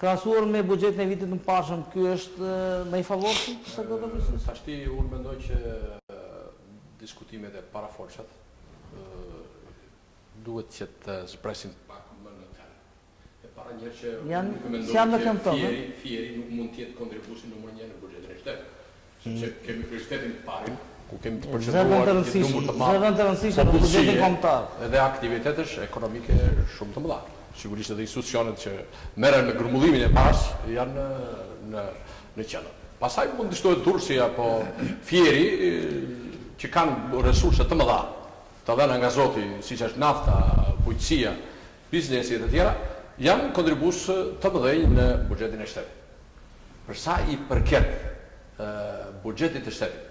krahasuar me buxhetin e vitit të parshëm, ky është më i favorshëm se këto të Tashti unë mendoj që diskutimet e paraforçat duhet që të zpresin pak më në terren. E para një që fieri nuk mund të jetë kontribusi numër 1 në buxhetin e shtetit. Sepse kemi kryeqytetin të parin, ku kemi të përqendruar një numër të madh të rëndësishme në buxhetin kombëtar. Edhe aktivitetesh ekonomike shumë të mëdha. Sigurisht edhe institucionet që merren me grumbullimin e pas janë në qendër. Pastaj mund të shtohet Durrësi apo Fieri që kanë resurse të mëdha, të dhëna nga Zoti, siç është nafta, bujqësia, biznesi e të tjera, janë kontribues të mëdhenj në buxhetin e shtetit. Për sa i përket buxhetit të shtetit,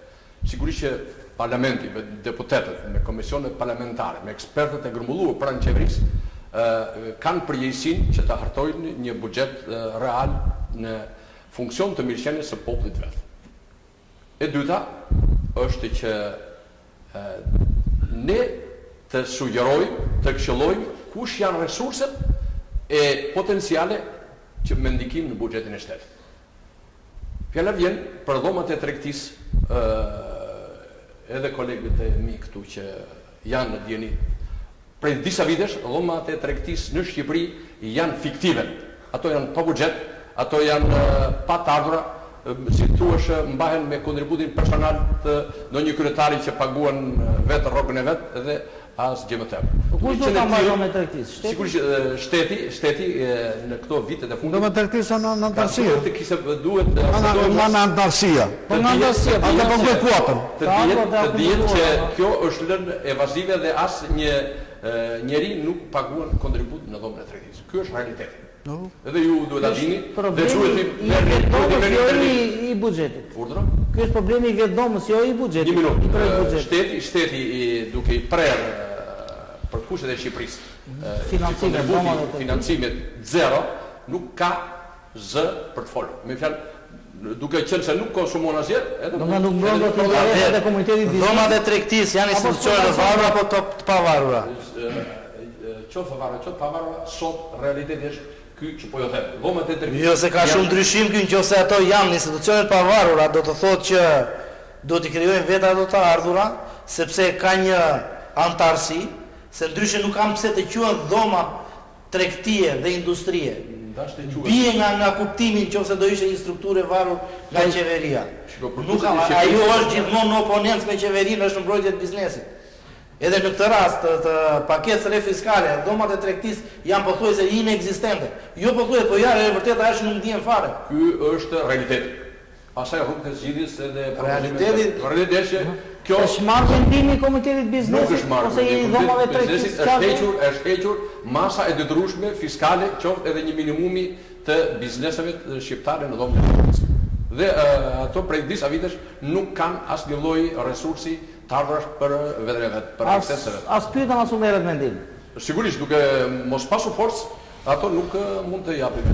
sigurisht që parlamenti, me deputetët, me komisionet parlamentare, me ekspertët e grumbulluar pranë qeverisë, kanë përgjegjësinë që të hartojnë një buxhet real në funksion të mirëqenies së popullit vet. E dyta është që ne të sugjerojmë, të këshillojmë kush janë resurset e potenciale që me ndikim në buxhetin e shtetit. Fjala vjen për dhomat e tregtisë, edhe kolegët e mi këtu që janë në dieni. Prej disa vitesh, dhomat e tregtisë në Shqipëri janë fiktive. Ato janë pa buxhet, ato janë pa të ardhura, si thuash mbahen me kontributin personal të ndonjë kryetari që paguan vetë rrogën e vet dhe as gjë më tepër. Kush do ta marrë me tregtisë? Sigurisht shteti në këto vite të fundit. Do me tregtisë në antarësia. Duhet në antarësia. Po në antarësia, atë po bëj kuotën. Të dihet që kjo është lënë evazive dhe as një njeri nuk paguan kontribut në dhomën e tregtisë. Ky është realiteti. Edhe ju duhet ta dini dhe duhet i buxhetit. Urdhra? Ky është problemi i vetdomës, jo i buxhetit. Një minutë. Shteti duke i prerë për kushtet e Shqipërisë financimet zero, nuk ka zë për të folur. Me fjalë, duke qenë se nuk konsumon asgjë, do të nuk mbron dot interesat e komunitetit biznes. Dhomat e tregtisë janë institucione të varura apo të pavarura? Qoftë varura, qoftë pavarura, sot realiteti është ky që po ju them. Dhomat e tregtisë. Jo se ka shumë ndryshim ky, nëse ato janë institucione të pavarura, do të thotë që do t'i krijojnë vetë ato të ardhura, sepse ka një antarësi, se ndryshe nuk kam pse të quhen dhoma tregtie dhe industrie. Bie nga kuptimi nëse do ishte një strukturë e varur nga qeveria. Nuk ajo është gjithmonë në oponencë me qeverinë, është në mbrojtje të biznesit. Edhe në këtë rast të paketës fiskale, dhomat e tregtisë janë pothuajse inekzistente. Jo pothuajse, po janë e vërtetë ajo që nuk ndihen fare. Ky është realiteti. Pastaj rrugë të zgjidhjes edhe realiteti kjo është marrë vendimi i komunitetit biznesit ose i dhomave tregtisë. Është hequr masa e detyrueshme fiskale, qoftë edhe një minimumi të bizneseve shqiptare në dhomën e tregtisë. Dhe ato prej disa vitesh nuk kanë asnjë lloj resursi të ardhurash për vetën e vet, për akseseve. As pyetën as u merret mendim. Sigurisht, duke mos pasur forcë, ato nuk mund të japin.